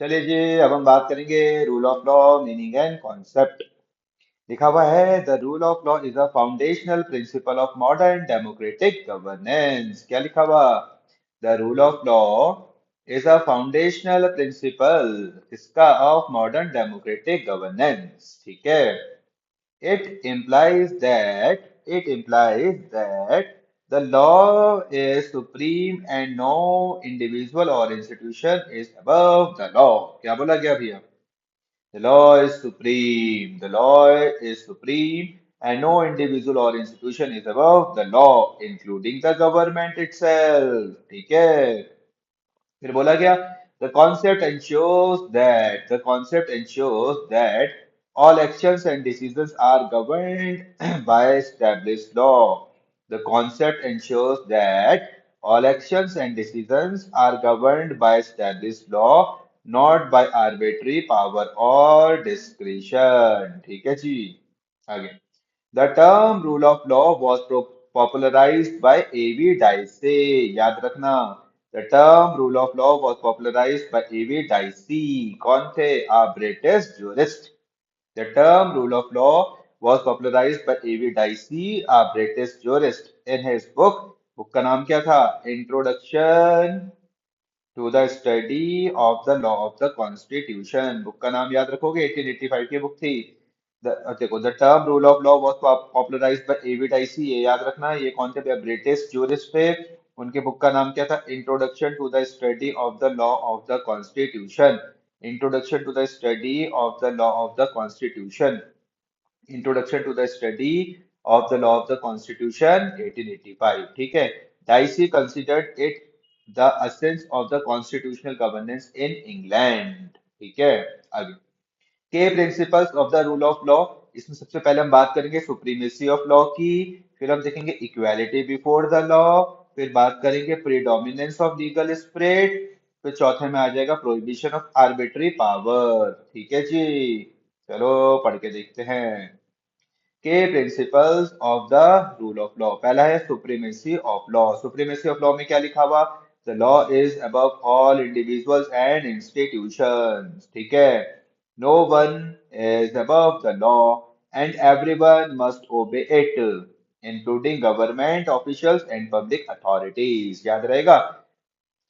चलिए जी, अब हम बात करेंगे rule of law, meaning and concept. लिखा हुआ है the rule of law is a foundational principle of modern democratic governance. क्या लिखा हुआ? The rule of law is a foundational principle किसका? Of modern democratic governance. ठीक है। It implies that the law is supreme and no individual or institution is above the law. क्या बोला गया भैया? The law is supreme. The law is supreme and no individual or institution is above the law, including the government itself. ठीक है। फिर बोला गया the concept ensures that all actions and decisions are governed by established law. The concept ensures that all actions and decisions are governed by established law, not by arbitrary power or discretion. ठीक है जी। आगे The term rule of law was popularized by A.V. Dicey. याद रखना, the term rule of law was popularized by A.V. Dicey. कौन थे? A British jurist. The term rule of law was popularized by A.V. Dicey, a British jurist, in his book का नाम क्या था? Introduction to the study of the law of the constitution। Book का नाम याद रखोगे, 1885 की बुक थी। देखो, the term rule of law was popularized by A V Dicey, ये याद रखना। ये कौन थे भैया? ब्रिटिश जूरिस्ट थे। उनके बुक का नाम क्या था? Introduction to the study of the law of the constitution. Introduction to the study of the law of the constitution. Introduction to the study of the law of the constitution, 1885। ठीक है। Dicey considered it the essence of the constitutional governance in England. ठीक है। आगे के principles of the rule of law. इसमें सबसे पहले हम बात करेंगे सुप्रीमेसी ऑफ लॉ की। फिर हम देखेंगे इक्वालिटी बिफोर द लॉ। फिर बात करेंगे प्रीडोमिनेंस ऑफ लीगल स्प्रेड। फिर चौथे में आ जाएगा प्रोहिबिशन ऑफ आर्बिट्री पावर। ठीक है जी। चलो पढ़ के देखते हैं के principles of the rule of law. पहला है supremacy of law. Supremacy of law में क्या लिखा हुआ? The law is above all individuals and institutions. ठीक है। No one is above the law and everyone must obey it, including government officials and public authorities. याद रहेगा?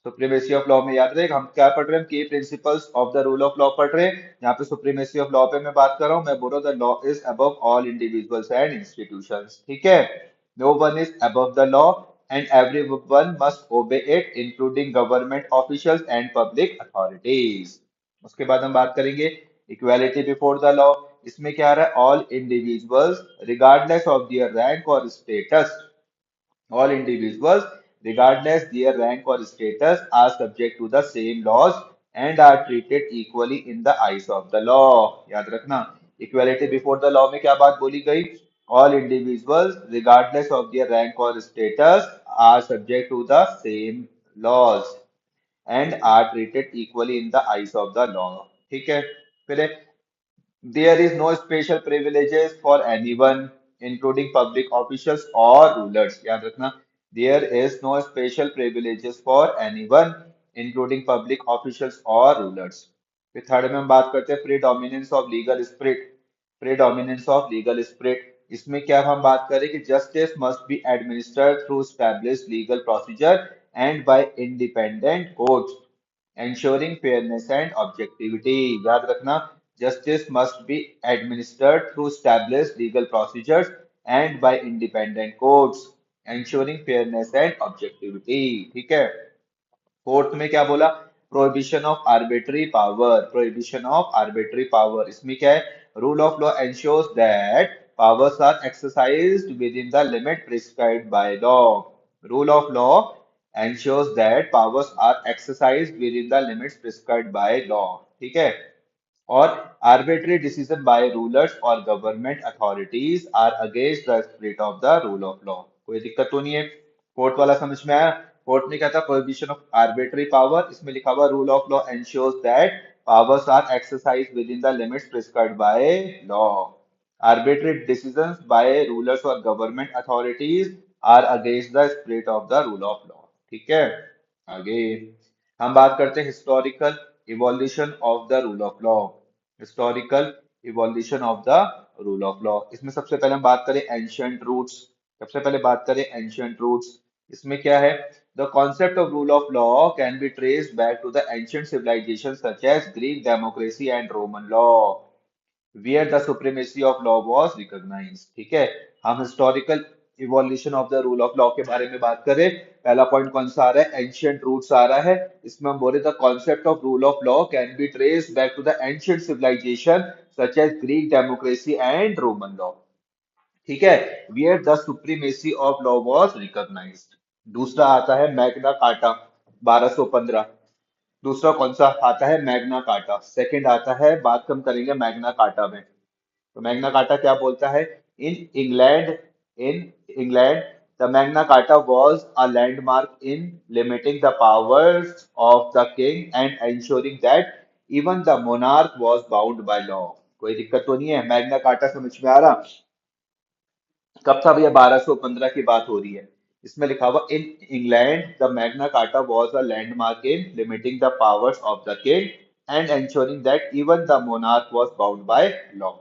Supremacy of law में याद रहेगा हम क्या पढ़ रहे हैं? की principles of the rule of law पढ़ रहे हैं। यहाँ पे सुप्रीमेसी ऑफ लॉ पे मैं बात कर रहा हूँ। मैं बोल रहा हूँ the law is above all individuals and institutions. ठीक है। No one is above the law and every one must obey it, including government officials and public authorities. उसके बाद हम बात करेंगे इक्वालिटी बिफोर द लॉ। इसमें क्या आ रहा है? All individuals regardless of their rank और status, all individuals, regardless their rank or status, are subject to the same laws and are treated equally in the eyes of the law। याद रखना, equality before the law में क्या बात बोली गई? All individuals, regardless of their rank or status, are subject to the same laws and are treated equally in the eyes of the law। ठीक है। फिर there is no special privileges for anyone, including public officials or rulers। याद रखना, there is no special privileges for anyone, including public officials or rulers। फिर third में हम बात करते हैं predominance of legal spirit. Predominance of legal spirit, इसमें क्या हम बात करें कि justice must be administered through established legal procedure and bye independent courts, ensuring fairness and objectivity। याद रखना, justice must be administered through established legal procedures and by independent courts, ensuring fairness and objectivity। ठीक है। Fourth में क्या बोला? Prohibition of arbitrary power. Prohibition of arbitrary power, इसमें क्या है? Rule of law ensures that powers are exercised within the limit prescribed by law। Rule of law ensures that powers are exercised within the limits prescribed by law। ठीक है। और arbitrary decision by rulers or government authorities are against the spirit of the rule of law। कोई दिक्कत तो नहीं है? Fourth वाला समझ में आया? फोर्थ में क्या था? Prohibition of arbitrary power. इसमें लिखा हुआ rule of law ensures that powers are exercised within the limits prescribed by law। Arbitrary decisions by rulers or government authorities are against the spirit of the rule of law। ठीक है। आगे हम बात करते हैं historical. Evolution of the rule of law. Historical evolution of the rule of law. इसमें सबसे पहले हम बात करें एंशियंट रूट्स। सबसे पहले बात करें एंशियंट रूट्स। इसमें क्या है? The concept of rule of law can be traced back to the ancient civilization such as Greek democracy and Roman law where the supremacy of law was recognized। ठीक है, हम historical evolution of the rule of law के बारे में बात करें। पहला point कौन सा आ रहा है? एंशियंट रूट्स आ रहा है। इसमें हम बोले the concept of rule of law can be traced back to the ancient civilization such as Greek democracy and Roman law. ठीक है, where the supremacy of law was recognized। दूसरा आता है मैग्ना कार्टा 1215। दूसरा कौन सा आता है? Magna carta. सेकंड आता है, बात हम करेंगे मैग्ना कार्टा में। तो मैग्ना कार्टा क्या बोलता है? In England in England the Magna carta was a landmark in limiting the powers of the king and ensuring that even the monarch was bound by law। कोई दिक्कत तो नहीं है? मैग्ना कार्टा समझ में आ रहा? कब था भैया? 1215 की बात हो रही है। इसमें लिखा हुआ in England the Magna carta was a landmark in limiting the powers of the king and ensuring that even the monarch was bound by law।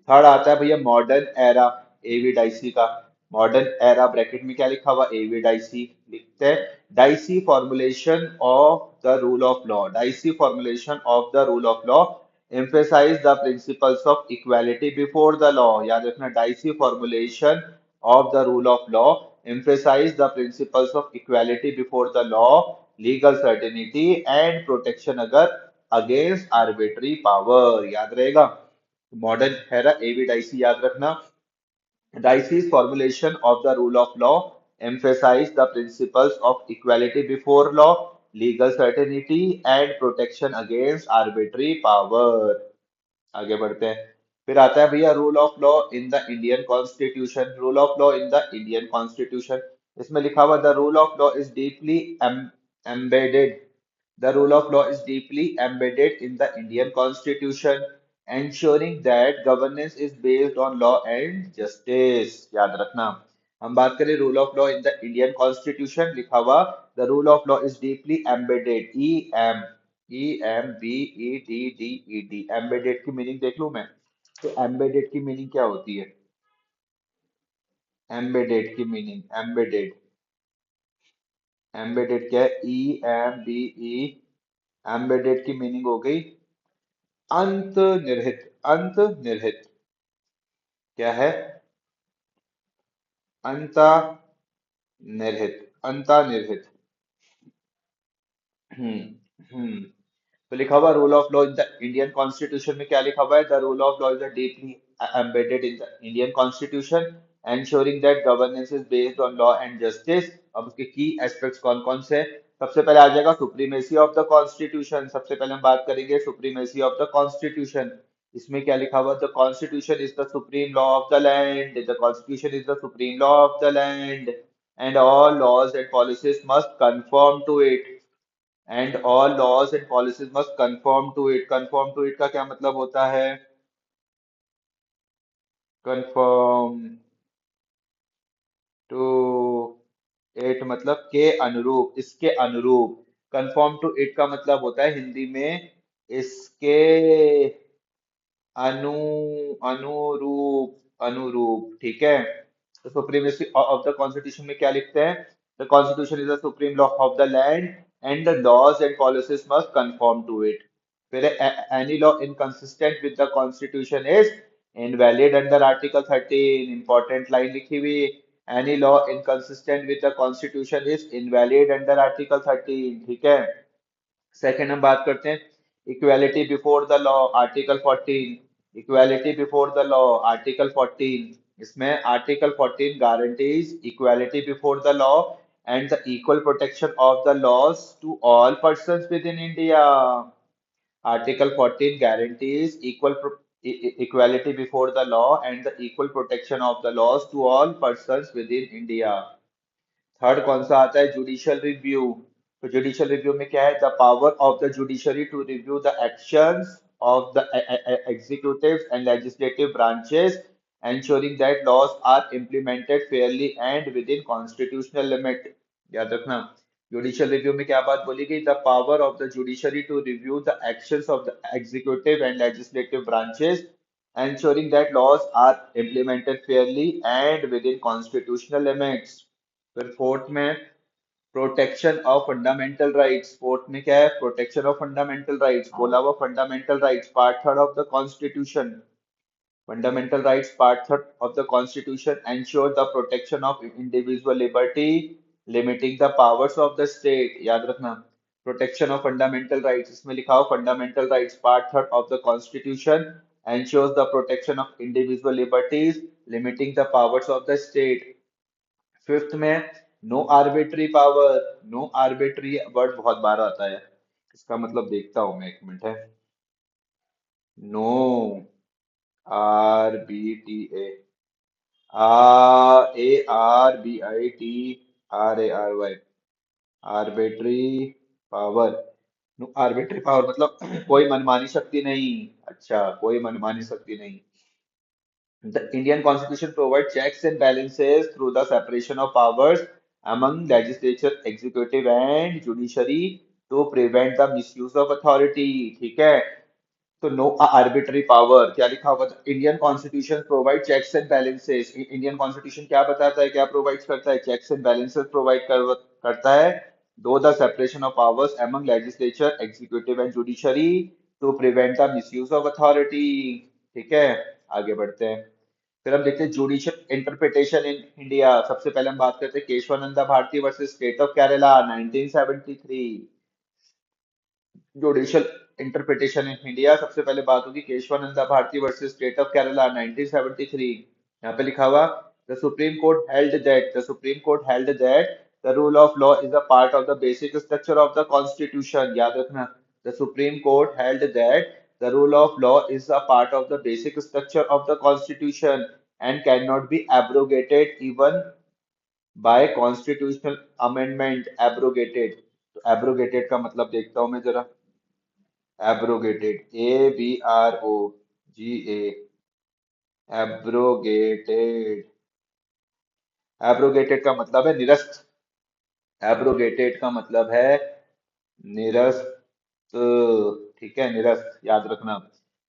Third आता है भैया मॉडर्न एरा एवी डाइसी का। मॉडर्न एरा ब्रैकेट में क्या लिखा हुआ? एवी dicey लिखते हैं। Dicey formulation of the rule of law. Dicey formulation of the rule of law emphasize the principles of equality before the law। याद रखना, dicey formulation of the rule of law emphasize the principles of equality before the law, legal certainty and protection अगर against arbitrary power। याद रहेगा, modern era एवी dicey याद रखना। Dicey's formulation of the rule of law emphasized the principles of equality before law, legal certainty, and protection against arbitrary power। आगे बढ़ते हैं। फिर आता है भैया rule of law in the Indian constitution. Rule of law in the Indian constitution. इसमें लिखा हुआ the rule of law is deeply embedded the rule of law is deeply embedded in the Indian Constitution, ensuring that governance is based on law and justice। याद रखना, हम बात करें rule of law in the Indian constitution, लिखा हुआ the rule of law is deeply embedded. EMBEDED। Embedded की meaning देख लूं मैं? तो एम्बेडेड की मीनिंग क्या होती है? एम्बेडेड की मीनिंग, एम्बेडेड, एम्बेडेड क्या है? EMBE। एम्बेडेड की मीनिंग हो गई अंतर्निहित। अंतर्निहित क्या है? अंतर्निहित, अंतर्निहित। हम्म। तो लिखा हुआ rule of law in the Indian constitution में क्या लिखा हुआ है? The rule of law is deeply embedded in the Indian constitution, ensuring that governance is based on law and justice। अब उसके की एस्पेक्ट्स कौन कौन से हैं? सबसे पहले आ जाएगा सुप्रीमेसी ऑफ द कॉन्स्टिट्यूशन। सबसे पहले हम बात करेंगे सुप्रीमेसी ऑफ द कॉन्स्टिट्यूशन। इसमें क्या लिखा हुआ? The constitution is the supreme law of the land. The constitution is the supreme law of the land and all laws and policies must conform to it. And all laws and policies must conform to it. Conform to it का क्या मतलब होता है? Confirm to it मतलब के अनुरूप, इसके अनुरूप। कंफर्म टू इट का मतलब होता है हिंदी में इसके अनु अनुरूप, अनुरूप। ठीक है, तो सुप्रीमेसी ऑफ द कॉन्स्टिट्यूशन में क्या लिखते हैं? The constitution is the supreme law of the land and the laws and policies must conform to it. फिर any law inconsistent with the constitution is invalid under article 13। Important line लिखी हुई, any law inconsistent with the constitution is invalid under article 13। ठीक है, second हम बात करते हैं equality before the law, article 14। Equality before the law, article 14। इसमें article 14 guarantees equality before the law and the equal protection of the laws to all persons within India. Article 14 guarantees equality before the law and the equal protection of the laws to all persons within India। Third कौन सा आता है? Judicial review. तो judicial review में क्या है? The power of the judiciary to review the actions of the executive and legislative branches, ensuring that laws are implemented fairly and within constitutional limit। याद रखना, जुडिशियल रिव्यू में क्या बात बोली गई? The power of the judiciary to review the actions of the executive and legislative branches ensuring that laws are implemented fairly and within constitutional limits। फिर fourth में protection of fundamental rights. Fourth में क्या है? Protection of fundamental rights. बोला हुआ fundamental rights part third of the constitution. Fundamental rights, Part 3 of the Constitution, ensure the protection of individual liberty, limiting the powers of the state। याद रखना, protection of fundamental rights, इसमें लिखा हो fundamental rights, Part 3 of the Constitution, ensures the protection of individual liberties, limiting the powers of the state। Fifth में no arbitrary power. No arbitrary word बहुत बार आता है, इसका मतलब देखता हूं मैं, एक मिनट है। No, RBTA, ARBITRARY, arbitrary power. Arbitrary power मतलब कोई मनमानी शक्ति नहीं। अच्छा, कोई मनमानी शक्ति नहीं। The Indian Constitution provides checks and balances through the separation of powers among legislature, executive and judiciary to prevent the misuse of authority। ठीक है, तो नो आर्बिट्री पावर क्या लिखा होगा? Indian constitution provide checks and balances. Indian constitution क्या बताता है, क्या प्रोवाइड करता है? चेक्स एंड बैलेंसेस प्रोवाइड करता है। दो, the separation of powers among legislature, executive and judiciary to prevent the misuse of authority. ठीक है, आगे बढ़ते हैं। फिर हम देखते हैं जुडिशियल इंटरप्रिटेशन इन इंडिया। सबसे पहले हम बात करते हैं Kesavananda Bharati versus state of Kerala 1973। Judicial interpretation in India, सबसे पहले बात होगी Kesavananda Bharati versus state of Kerala 1973। यहाँ पे लिखा हुआ, the supreme court held that the rule of law is a part of the basic structure of the constitution. याद रखना, the supreme court held that the rule of law is a part of the basic structure of the constitution and can not be abrogated even by constitutional amendment. Abrogated, तो abrogated का मतलब देखता हूं मैं जरा। abrogated, ABROGA, abrogated। abrogated का मतलब है निरस्त। abrogated का मतलब है निरस्त। ठीक है, निरस्त, याद रखना।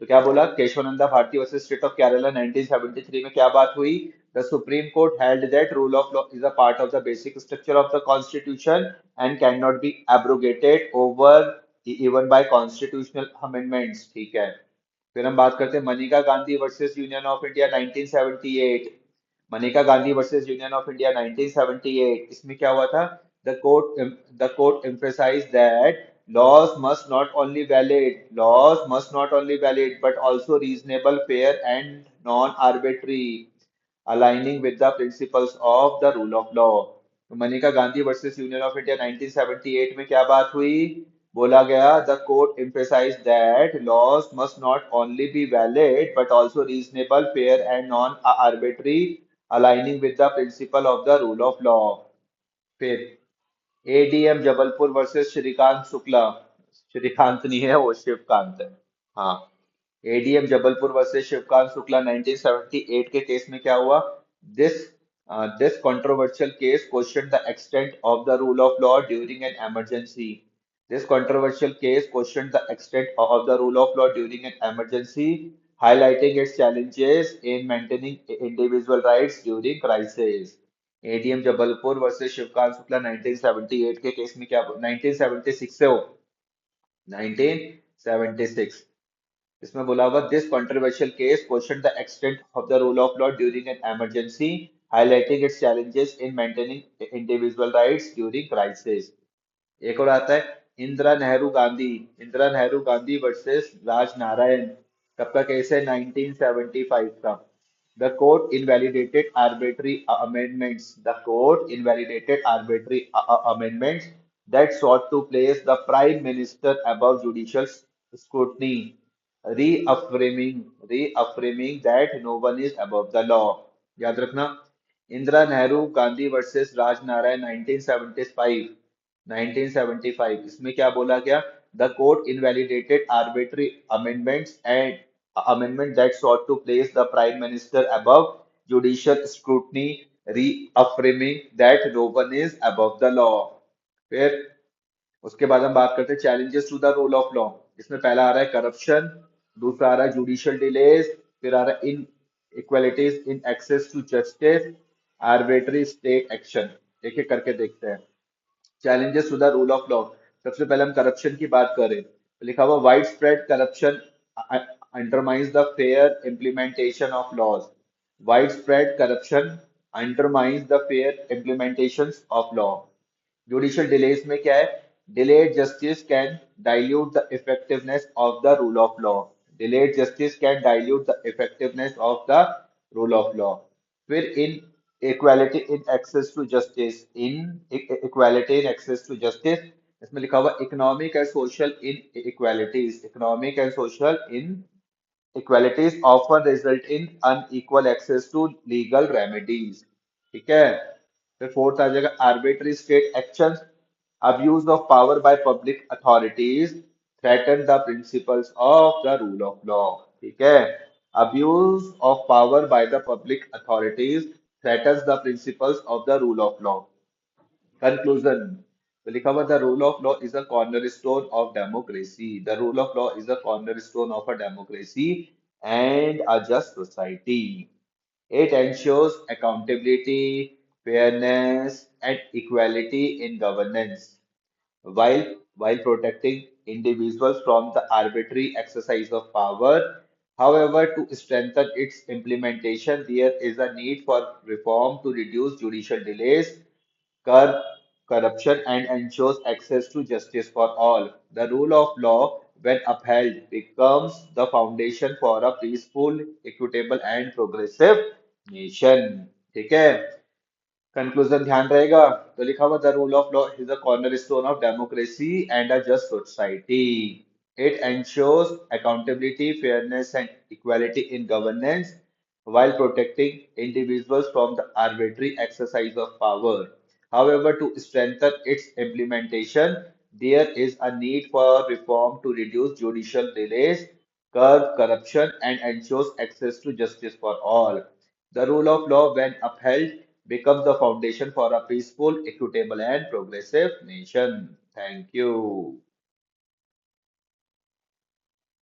तो क्या बोला? Kesavananda Bharati versus state of Kerala 1973 में क्या बात हुई? The supreme court held that rule of law is a part of the basic structure of the constitution and can not be abrogated over even by constitutional amendments. ठीक है, फिर हम बात करते हैं Maneka Gandhi versus union of India 1978। Maneka Gandhi versus union of India 1978, इसमें क्या हुआ था? The court emphasized that laws must not only valid but also reasonable, fair and non-arbitrary, aligning with the principles of the rule of law। तो Manika Gandhi versus union of India 1978 में क्या बात हुई? बोला गया, the court emphasized that laws must not only be valid but also reasonable, fair and non-arbitrary, aligning with the principle of the rule of law। फिर ADM Jabalpur versus Shrikant Shukla. Shrikant नहीं है वो, शिवकांत है। हाँ, एडीएम जबलपुर वर्सेस शिवकांत शुक्ला 1978 के केस में क्या हुआ? This this controversial case questioned the extent of the rule of law during an emergency। This controversial case questioned the extent of the rule of law during an emergency, highlighting its challenges in maintaining individual rights during crisis। ADM Jabalpur versus Shivkant Shukla 1978 के case में क्या? 1976 से हो, 1976। इसमें बोला हुआ, this controversial case questioned the extent of the rule of law during an emergency, highlighting its challenges in maintaining individual rights during crisis। एक और आता है इंदिरा नेहरू गांधी वर्सेस राज नारायण। कब का केस है? 1975 का। The court invalidated arbitrary amendments. The court invalidated arbitrary amendments that sought to place the prime minister above judicial scrutiny, reaffirming that no one is above the law। याद रखना, इंदिरा नेहरू गांधी वर्सेस राज नारायण 1975। 1975, इसमें क्या बोला गया? The court invalidated arbitrary amendments and amendment that sought to place the prime minister above judicial scrutiny, reaffirming that no one is above the law। फिर उसके बाद हम बात करते हैं challenges to the rule of law. इसमें पहला आ रहा है करप्शन, दूसरा आ रहा है जुडिशियल डिलेज, फिर आ रहा है inequalities in access to justice, arbitrary state action. एक एक करके देखते हैं। Challenges to the rule of law. सबसे पहले हम करप्शन की बात करें तो लिखा हुआ widespread corruption undermines the fair implementation of laws. Widespread corruption undermines the fair implementation of law. Judicial delays में क्या है? Delayed justice can dilute the effectiveness of the rule of law. Delayed justice can dilute the effectiveness of the rule of law. फिर inequality in access to justice, inequality in access to justice, इसमें लिखा हुआ economic and social in equalities. Economic and social in Equalities often result in unequal access to legal remedies. ठीक है। फिर fourth आ जाएगा arbitrary state actions. Abuse of power by public authorities threaten the principles of the rule of law. ठीक है। Abuse of power by the public authorities threatens the principles of the rule of law. Conclusion. तो लिखा हुआ the rule of law is a cornerstone of democracy. The rule of law is a cornerstone of a democracy and a just society. It ensures accountability, fairness, and equality in governance while protecting individuals from the arbitrary exercise of power. However, to strengthen its implementation, there is a need for reform to reduce judicial delays, curb corruption, and ensures access to justice for all. The rule of law, when upheld, becomes the foundation for a peaceful, equitable, and progressive nation. ठीक है। Conclusion ध्यान रहेगा। तो लिखा हुआ the rule of law is a cornerstone of democracy and a just society. It ensures accountability, fairness, and equality in governance while protecting individuals from the arbitrary exercise of power. However, to strengthen its implementation, there is a need for reform to reduce judicial delays, curb corruption, and ensures access to justice for all. The rule of law, when upheld, becomes the foundation for a peaceful, equitable, and progressive nation. Thank you.